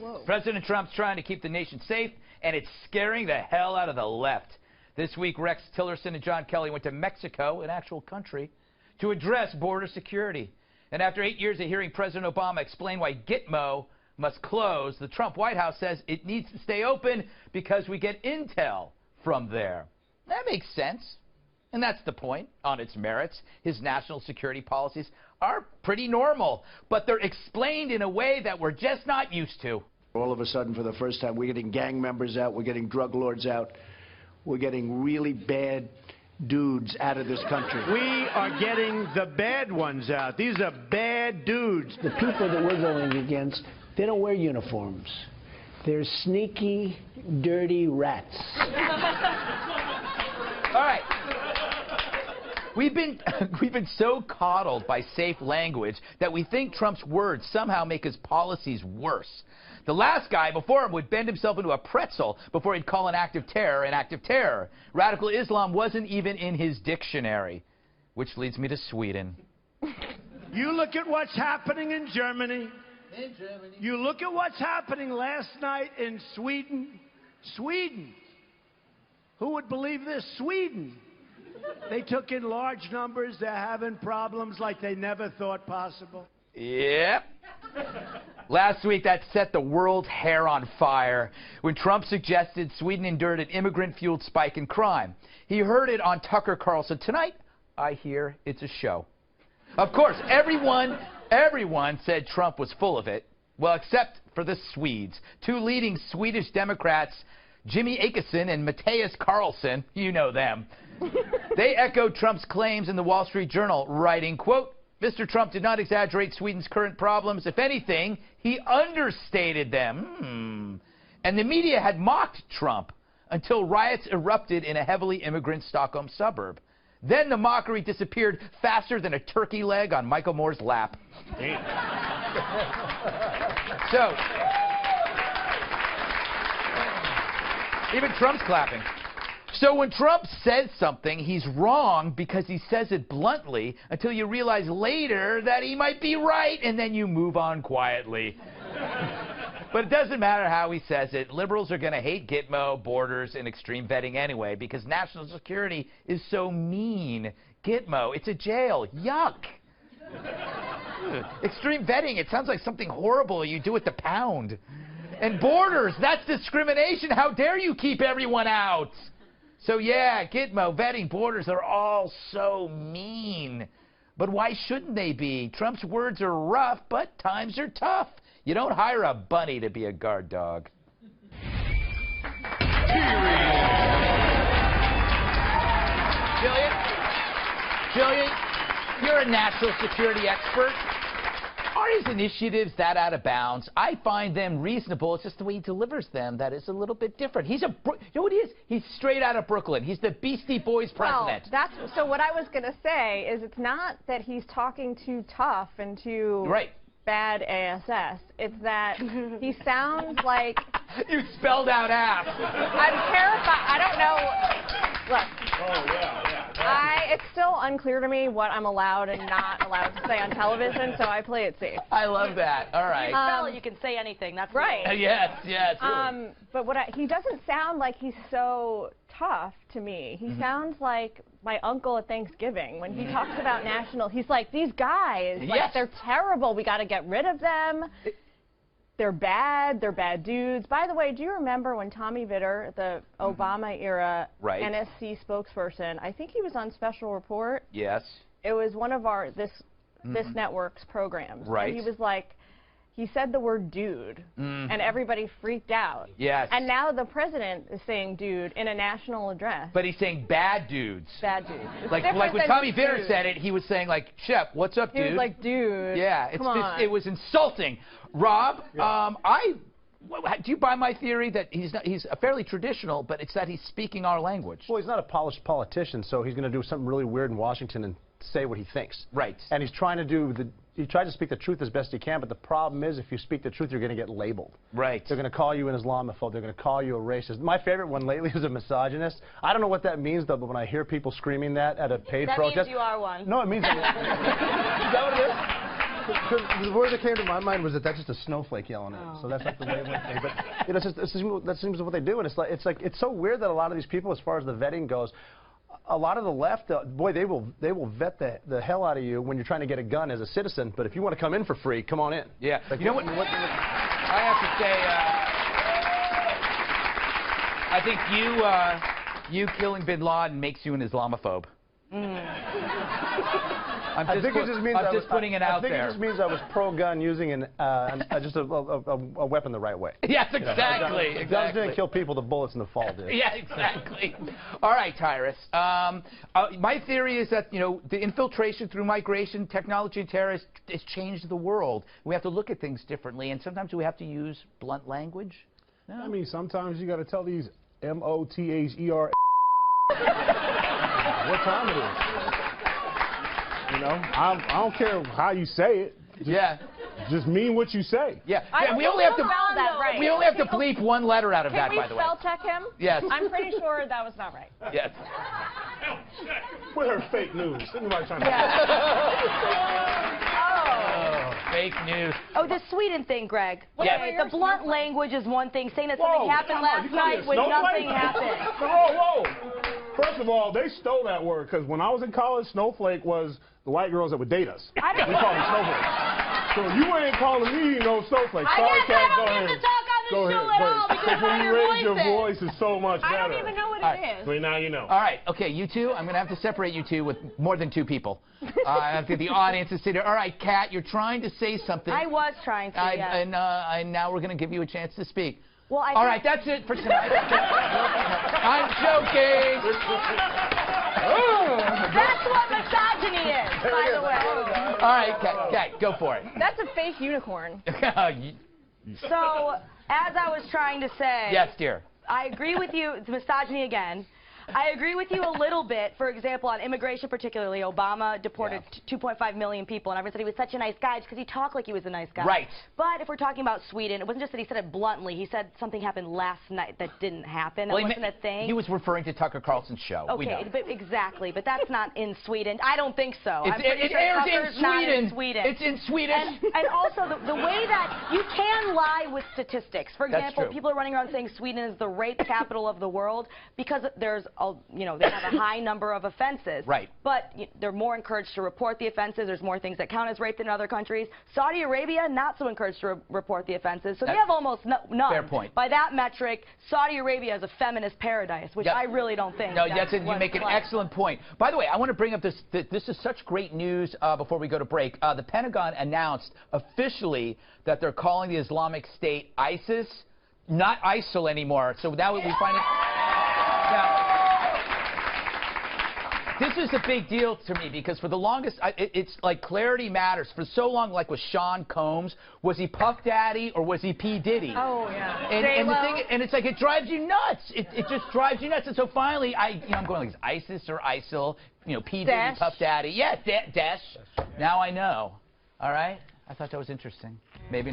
Whoa. President Trump's trying to keep the nation safe, and it's scaring the hell out of the left. This week, Rex Tillerson and John Kelly went to Mexico, an actual country, to address border security. And after 8 years of hearing President Obama explain why Gitmo must close, the Trump White House says it needs to stay open because we get intel from there. That makes sense. And that's the point on its merits. His national security policies are pretty normal, but they're explained in a way that we're just not used to. All of a sudden, for the first time, we're getting gang members out, we're getting drug lords out, we're getting really bad dudes out of this country. We are getting the bad ones out. These are bad dudes. The people that we're going against, they don't wear uniforms. They're sneaky, dirty rats. All right. We've been so coddled by safe language that we think Trump's words somehow make his policies worse. The last guy before him would bend himself into a pretzel before he'd call an act of terror an act of terror. Radical Islam wasn't even in his dictionary, which leads me to Sweden. You look at what's happening in Germany. You look at what's happening last night in Sweden. Sweden. Who would believe this? Sweden. They took in large numbers. They're having problems like they never thought possible. Yep. Last week, that set the world's hair on fire when Trump suggested Sweden endured an immigrant-fueled spike in crime. He heard it on Tucker Carlson. Tonight, I hear it's a show. Of course, everyone said Trump was full of it. Well, except for the Swedes. Two leading Swedish Democrats, Jimmy Akesson and Mattias Karlsson, you know them. They echoed Trump's claims in the Wall Street Journal, writing, quote, Mr. Trump did not exaggerate Sweden's current problems. If anything, he understated them. And the media had mocked Trump until riots erupted in a heavily immigrant Stockholm suburb. Then the mockery disappeared faster than a turkey leg on Michael Moore's lap. So, even Trump's clapping. So when Trump says something, he's wrong because he says it bluntly until you realize later that he might be right, and then you move on quietly. But it doesn't matter how he says it. Liberals are going to hate Gitmo, borders, and extreme vetting anyway because national security is so mean. Gitmo, it's a jail. Yuck. Extreme vetting, it sounds like something horrible you do at the pound. And borders, that's discrimination. How dare you keep everyone out? So yeah, Gitmo, vetting, borders are all so mean. But why shouldn't they be? Trump's words are rough, but times are tough. You don't hire a bunny to be a guard dog. Jillian, you're a national security expert. Are his initiatives that out of bounds? I find them reasonable. It's just the way he delivers them that is a little bit different. He's you know what he is? He's straight out of Brooklyn. He's the Beastie Boys president. Well, so what I was going to say is it's not that he's talking too tough and too bad ASS. It's that he sounds like... You spelled out ass. I'm terrified. I don't know. Look. Oh, yeah. It's still unclear to me what I'm allowed and not allowed to say on television, so I play it safe. I love that. All right. You can say anything. That's right. Yes. Really. But he doesn't sound like he's so tough to me. He sounds like my uncle at Thanksgiving when he talks about national. He's like, these guys, like, they're terrible. We got to get rid of them. They're bad dudes. By the way, do you remember when Tommy Vitter, the Obama-era NSC spokesperson, I think he was on Special Report? Yes. It was one of this network's programs. Right. And he was like, he said the word dude, and everybody freaked out. Yes. And now the president is saying dude in a national address. But he's saying bad dudes. Bad dudes. Like when Tommy Vitter said it, he was saying, like, Shep, what's up, dude? He was like, dude. Yeah, it was insulting. Rob, do you buy my theory that he's fairly traditional, but it's that he's speaking our language? Well, he's not a polished politician, so he's going to do something really weird in Washington and say what he thinks. Right. And he's trying to he tried to speak the truth as best he can, but the problem is if you speak the truth, you're going to get labeled. Right. They're going to call you an Islamophobe. They're going to call you a racist. My favorite one lately is a misogynist. I don't know what that means, though, but when I hear people screaming that at a paid protest... That means you are one. No, it means... Is that what it is? The word that came to my mind was that that's just a snowflake yelling at him. So that's like the wavelength thing. But you know, that seems what they do, and it's so weird that a lot of these people, as far as the vetting goes, a lot of the left, boy, they will vet the hell out of you when you're trying to get a gun as a citizen. But if you want to come in for free, come on in. Yeah. Like, you know what? I have to say, I think you killing Bin Laden makes you an Islamophobe. I'm just putting it out there. I think it just means I was pro-gun using just a weapon the right way. Yes, exactly. You know, guns didn't kill people, the bullets in the fall did. Yeah, exactly. All right, Tyrus. My theory is that, you know, the infiltration through migration, technology, and terrorists has changed the world. We have to look at things differently, and sometimes we have to use blunt language. No? I mean, sometimes you got to tell these M-O-T-H-E-R what time it is. You know, I don't care how you say it. Just mean what you say. Yeah. We only have to bleep one letter out of that, by the way. Can we spell check him? Yes. I'm pretty sure that was not right. Yes. With her fake news. Anybody trying to fake news. Oh, the Sweden thing, Greg. Yes. The blunt language is one thing. Saying that something happened last night when nothing happened. Whoa. First of all, they stole that word, because when I was in college, snowflake was the white girls that would date us. We called them snowflakes. So you ain't calling me no snowflake. Sorry, Kat, go ahead. Go ahead. Because when you raise your voice, it's so much better. I don't even know what it is. Well, now you know. All right. Okay, you two, I'm going to have to separate you two with more than two people. I have to get the audience to sit there. All right, Kat, you're trying to say something. I was trying to, yes. And now we're going to give you a chance to speak. Well, all right, that's it for tonight. I'm joking. That's what misogyny is, by the way. All right, Kat, go for it. That's a fake unicorn. So, as I was trying to say... Yes, dear. I agree with you. It's misogyny again. I agree with you a little bit. For example, on immigration particularly, Obama deported 2.5 million people, and everyone said he was such a nice guy because he talked like he was a nice guy. Right. But if we're talking about Sweden, it wasn't just that he said it bluntly. He said something happened last night that didn't happen. That wasn't a thing. He was referring to Tucker Carlson's show. Okay, exactly. But that's not in Sweden. I don't think so. It airs in Sweden. It's in Sweden. And also, the way that you can lie with statistics. For example, people are running around saying Sweden is the rape capital of the world because there's they have a high number of offenses. Right. But they're more encouraged to report the offenses. There's more things that count as rape than in other countries. Saudi Arabia, not so encouraged to report the offenses. So they have almost none. Fair point. By that metric, Saudi Arabia is a feminist paradise, which I really don't think. No, you make an excellent point. By the way, I want to bring up this. This is such great news before we go to break. The Pentagon announced officially that they're calling the Islamic State ISIS, not ISIL anymore. So now we find it. Now, this is a big deal to me because for the longest, it's like clarity matters. For so long, like with Sean Combs, was he Puff Daddy or was he P. Diddy? Oh, yeah. And the thing, and it's like it drives you nuts. It just drives you nuts. And so finally, I'm going like ISIS or ISIL, P. Diddy, Puff Daddy. Yeah, Daesh. Now I know. All right? I thought that was interesting. Maybe not.